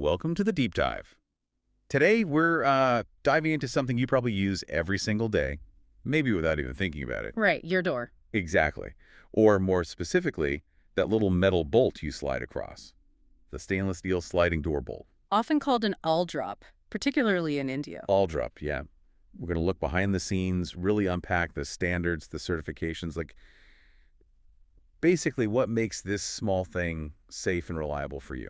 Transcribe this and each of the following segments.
welcome to the deep dive. Today, we're diving into something you probably use every single day, maybe without even thinking about it. Right, your door. Exactly. Or more specifically, that little metal bolt you slide across. The stainless steel sliding door bolt. Often called an Aldrop, particularly in India. Aldrop, yeah. We're going to look behind the scenes, really unpack the standards, the certifications, like basically what makes this small thing safe and reliable for you.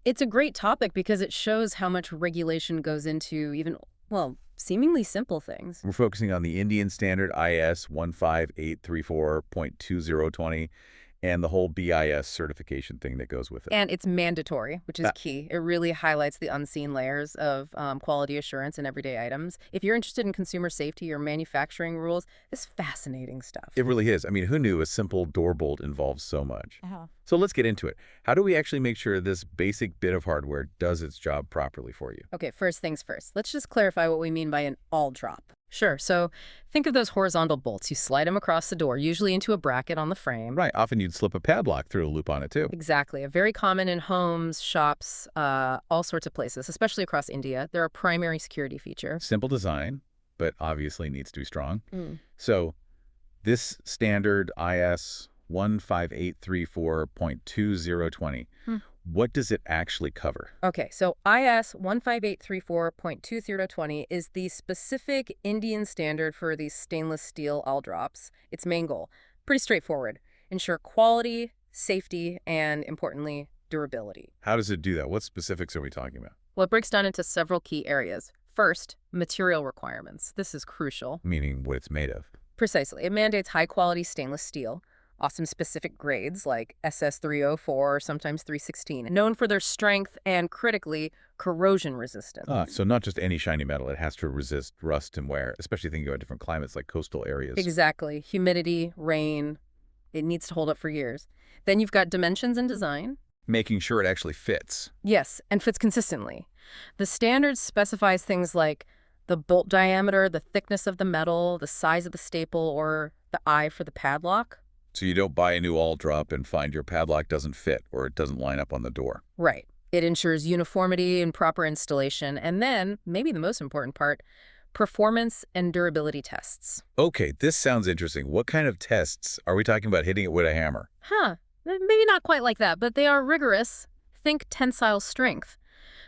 It's a great topic because it shows how much regulation goes into even, well, seemingly simple things. We're focusing on the Indian standard IS 15834.2020 and the whole BIS certification thing that goes with it. And it's mandatory, which is key. It really highlights the unseen layers of quality assurance in everyday items. If you're interested in consumer safety or manufacturing rules, it's fascinating stuff. It really is. I mean, who knew a simple door bolt involves so much? Uh-huh. So let's get into it. How do we actually make sure this basic bit of hardware does its job properly for you? Okay, first things first. Let's just clarify what we mean by an Aldrop. Sure, so think of those horizontal bolts. You slide them across the door, usually into a bracket on the frame. Right. Often you'd slip a padlock through a loop on it, too. Exactly. Very common in homes, shops, all sorts of places, especially across India. They're a primary security feature. Simple design, but obviously needs to be strong. Mm. So this standard IS 15834.2020, what does it actually cover? Okay, so IS 15834.2020 is the specific Indian standard for these stainless steel Aldrops. Its main goal, pretty straightforward, ensure quality, safety, and importantly, durability. How does it do that? What specifics are we talking about? Well, it breaks down into several key areas. First, material requirements. This is crucial. Meaning what it's made of. Precisely. It mandates high-quality stainless steel, often specific grades like SS304 or sometimes 316, known for their strength and, critically, corrosion resistance. So not just any shiny metal. It has to resist rust and wear, especially thinking about different climates like coastal areas. Exactly. Humidity, rain. It needs to hold up for years. Then you've got dimensions and design. Making sure it actually fits. Yes, and fits consistently. The standard specifies things like the bolt diameter, the thickness of the metal, the size of the staple, or the eye for the padlock. So you don't buy a new Aldrop and find your padlock doesn't fit or it doesn't line up on the door. Right. It ensures uniformity and proper installation. And then, maybe the most important part, performance and durability tests. Okay, this sounds interesting. What kind of tests? Are we talking about hitting it with a hammer? Maybe not quite like that, but they are rigorous. Think tensile strength.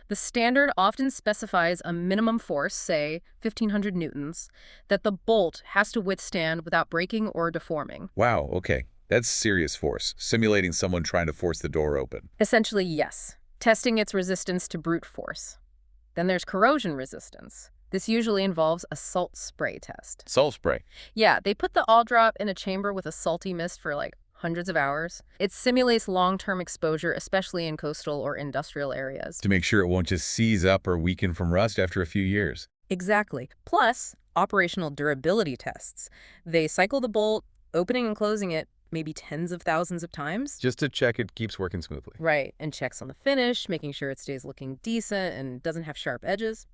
The standard often specifies a minimum force, say 1,500 newtons, that the bolt has to withstand without breaking or deforming. Wow, okay. That's serious force, simulating someone trying to force the door open. Essentially, yes. Testing its resistance to brute force. Then there's corrosion resistance. This usually involves a salt spray test. Salt spray. Yeah, they put the Aldrop in a chamber with a salty mist for like hundreds of hours. It simulates long-term exposure, especially in coastal or industrial areas. To make sure it won't just seize up or weaken from rust after a few years. Exactly. Plus, operational durability tests. They cycle the bolt, opening and closing it maybe tens of thousands of times. Just to check it keeps working smoothly. Right, and checks on the finish, making sure it stays looking decent and doesn't have sharp edges.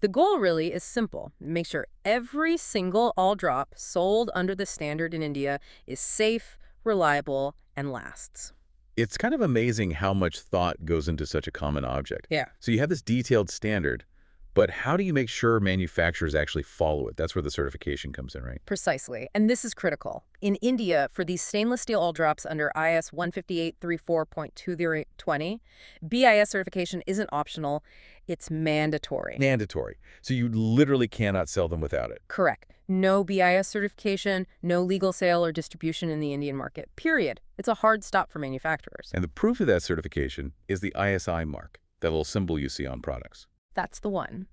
The goal really is simple. Make sure every single Aldrop sold under the standard in India is safe, reliable, and lasts. It's kind of amazing how much thought goes into such a common object. Yeah. So you have this detailed standard, but how do you make sure manufacturers actually follow it? That's where the certification comes in, right? Precisely. And this is critical. In India, for these stainless steel Aldrops under IS 15834.2020, BIS certification isn't optional, it's mandatory. Mandatory. So you literally cannot sell them without it. Correct. No BIS certification, no legal sale or distribution in the Indian market, period. It's a hard stop for manufacturers. And the proof of that certification is the ISI mark, that little symbol you see on products. That's the one.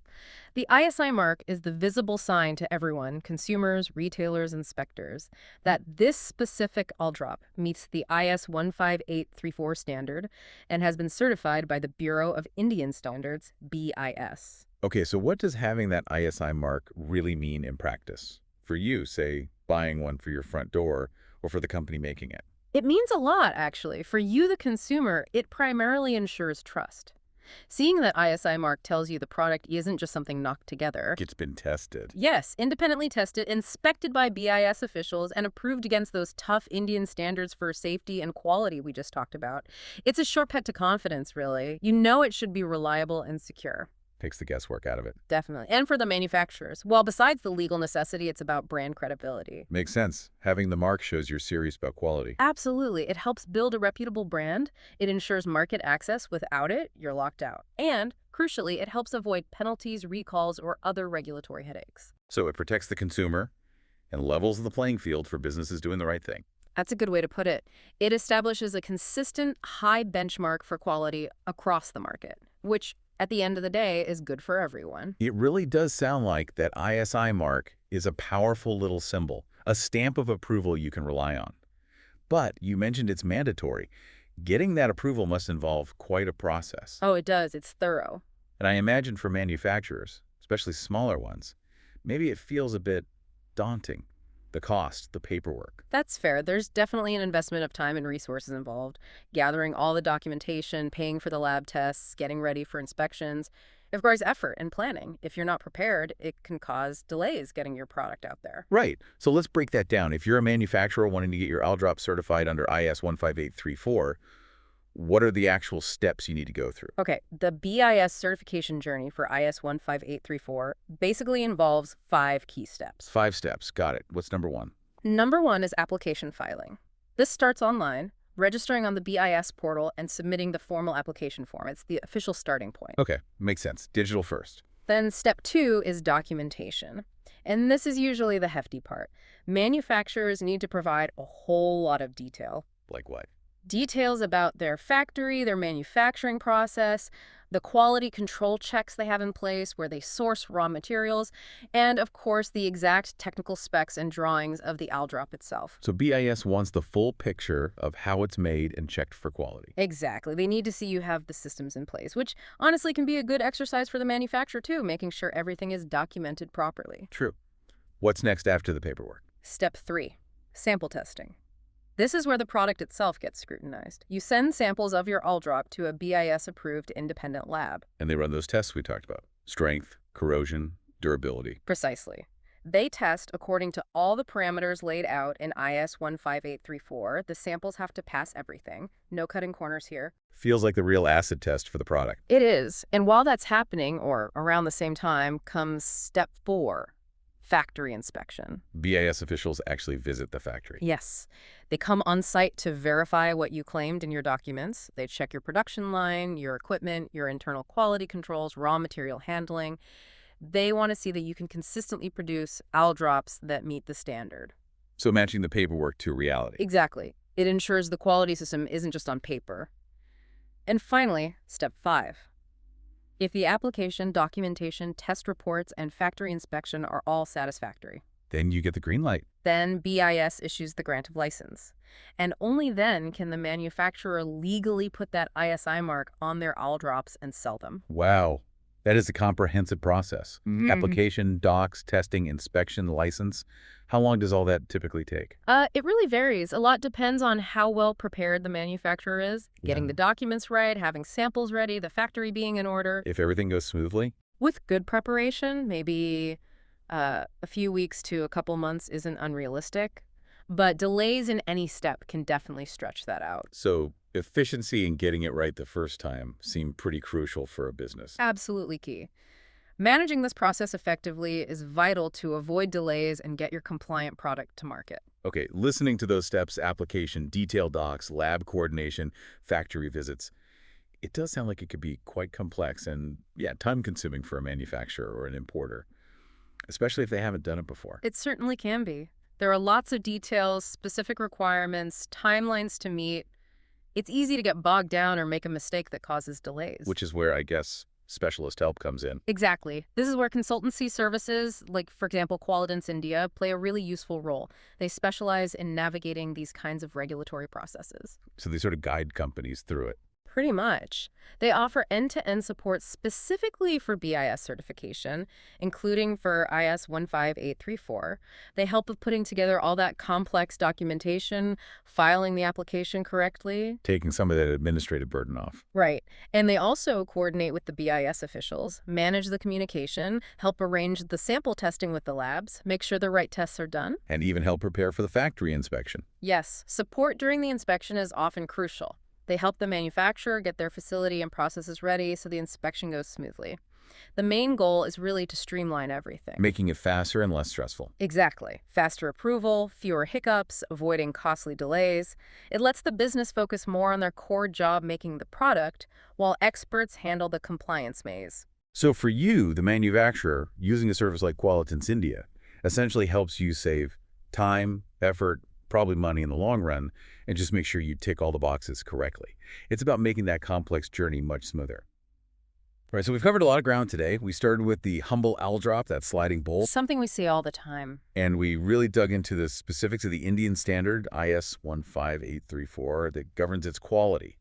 The ISI mark is the visible sign to everyone, consumers, retailers, inspectors, that this specific Aldrop meets the IS 15834 standard and has been certified by the Bureau of Indian Standards, BIS. Okay, so what does having that ISI mark really mean in practice? For you, say, buying one for your front door or for the company making it? It means a lot, actually. For you, the consumer, it primarily ensures trust. Seeing that ISI mark tells you the product isn't just something knocked together. It's been tested. Yes, independently tested, inspected by BIS officials, and approved against those tough Indian standards for safety and quality we just talked about. It's a shortcut to confidence, really. You know it should be reliable and secure. Takes the guesswork out of it. Definitely. And for the manufacturers. Well, besides the legal necessity, it's about brand credibility. Makes sense. Having the mark shows you're serious about quality. Absolutely. It helps build a reputable brand. It ensures market access. Without it, you're locked out. And, crucially, it helps avoid penalties, recalls, or other regulatory headaches. So it protects the consumer and levels the playing field for businesses doing the right thing. That's a good way to put it. It establishes a consistent, high benchmark for quality across the market, which, at the end of the day, is good for everyone. It really does sound like that ISI mark is a powerful little symbol, a stamp of approval you can rely on. But you mentioned it's mandatory. Getting that approval must involve quite a process. Oh, it does. It's thorough. And I imagine for manufacturers, especially smaller ones, maybe it feels a bit daunting. The cost, the paperwork. That's fair. There's definitely an investment of time and resources involved. Gathering all the documentation, paying for the lab tests, getting ready for inspections. It requires effort and planning. If you're not prepared, it can cause delays getting your product out there. Right. So let's break that down. If you're a manufacturer wanting to get your Aldrops certified under IS 15834, what are the actual steps you need to go through? Okay, the BIS certification journey for IS 15834 basically involves 5 key steps. 5 steps. Got it. What's number 1? Number 1 is application filing. This starts online, registering on the BIS portal and submitting the formal application form. It's the official starting point. Okay, makes sense. Digital first. Then step 2 is documentation. And this is usually the hefty part. Manufacturers need to provide a whole lot of detail. Like what? Details about their factory, their manufacturing process, the quality control checks they have in place, where they source raw materials, and of course the exact technical specs and drawings of the Aldrop itself. So BIS wants the full picture of how it's made and checked for quality. Exactly. They need to see you have the systems in place, which honestly can be a good exercise for the manufacturer too, making sure everything is documented properly. True. What's next after the paperwork? Step 3, sample testing. This is where the product itself gets scrutinized. You send samples of your Aldrop to a BIS-approved independent lab. And they run those tests we talked about. Strength, corrosion, durability. Precisely. They test according to all the parameters laid out in IS 15834. The samples have to pass everything. No cutting corners here. Feels like the real acid test for the product. It is. And while that's happening, or around the same time, comes step 4. Factory inspection. BIS officials actually visit the factory. Yes. They come on site to verify what you claimed in your documents. They check your production line, your equipment, your internal quality controls, raw material handling. They want to see that you can consistently produce Aldrops that meet the standard. So matching the paperwork to reality. Exactly. It ensures the quality system isn't just on paper. And finally, step 5. If the application, documentation, test reports, and factory inspection are all satisfactory, Then you get the green light. then BIS issues the grant of license. And only then can the manufacturer legally put that ISI mark on their Aldrops and sell them. Wow. That is a comprehensive process. Application, docs, testing, inspection, license. How long does all that typically take? It really varies. A lot depends on how well prepared the manufacturer is, getting the documents right, having samples ready, the factory being in order. If everything goes smoothly? With good preparation, maybe a few weeks to a couple months isn't unrealistic, but delays in any step can definitely stretch that out. So efficiency in getting it right the first time seem pretty crucial for a business. Absolutely key. Managing this process effectively is vital to avoid delays and get your compliant product to market. Okay, listening to those steps, application, detailed docs, lab coordination, factory visits, it does sound like it could be quite complex and, yeah, time-consuming for a manufacturer or an importer, especially if they haven't done it before. It certainly can be. There are lots of details, specific requirements, timelines to meet. It's easy to get bogged down or make a mistake that causes delays. Which is where, I guess, specialist help comes in. Exactly. This is where consultancy services, like, for example, Qualitance India, play a really useful role. They specialize in navigating these kinds of regulatory processes. So they sort of guide companies through it. Pretty much. They offer end-to-end support specifically for BIS certification, including for IS 15834. They help with putting together all that complex documentation, filing the application correctly. Taking some of that administrative burden off. Right. And they also coordinate with the BIS officials, manage the communication, help arrange the sample testing with the labs, make sure the right tests are done. And even help prepare for the factory inspection. Yes, support during the inspection is often crucial. They help the manufacturer get their facility and processes ready so the inspection goes smoothly. The main goal is really to streamline everything. Making it faster and less stressful. Exactly. Faster approval, fewer hiccups, avoiding costly delays. It lets the business focus more on their core job making the product, while experts handle the compliance maze. So for you, the manufacturer, using a service like Qualitance India essentially helps you save time, effort, probably money in the long run, and just make sure you tick all the boxes correctly. It's about making that complex journey much smoother. All right, so we've covered a lot of ground today. We started with the humble Aldrop, that sliding bolt, Something we see all the time. and we really dug into the specifics of the Indian standard, IS 15834, that governs its quality,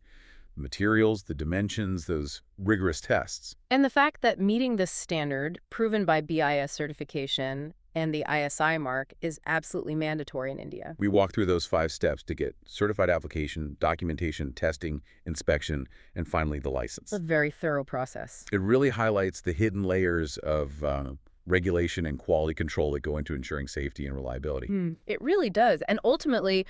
the materials, the dimensions, those rigorous tests. And the fact that meeting this standard, proven by BIS certification and the ISI mark, is absolutely mandatory in India. We walk through those 5 steps to get certified application, documentation, testing, inspection, and finally the license. It's a very thorough process. It really highlights the hidden layers of regulation and quality control that go into ensuring safety and reliability. It really does. And ultimately,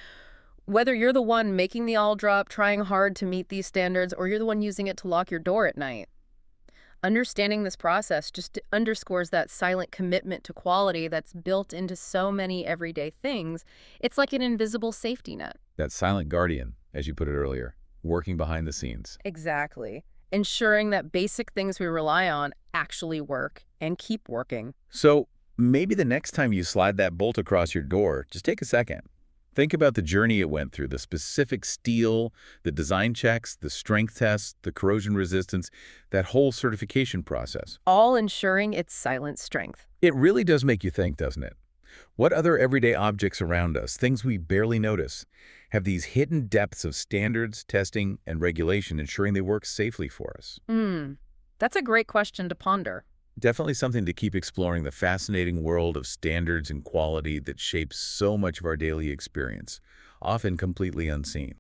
whether you're the one making the Aldrop, trying hard to meet these standards, or you're the one using it to lock your door at night, understanding this process just underscores that silent commitment to quality that's built into so many everyday things. It's like an invisible safety net. That silent guardian, as you put it earlier, working behind the scenes. Exactly. Ensuring that basic things we rely on actually work and keep working. So maybe the next time you slide that bolt across your door, just take a second. Think about the journey it went through, the specific steel, the design checks, the strength tests, the corrosion resistance, that whole certification process. All ensuring its silent strength. It really does make you think, doesn't it? What other everyday objects around us, things we barely notice, have these hidden depths of standards, testing, and regulation ensuring they work safely for us? That's a great question to ponder. Definitely something to keep exploring, the fascinating world of standards and quality that shapes so much of our daily experience, often completely unseen.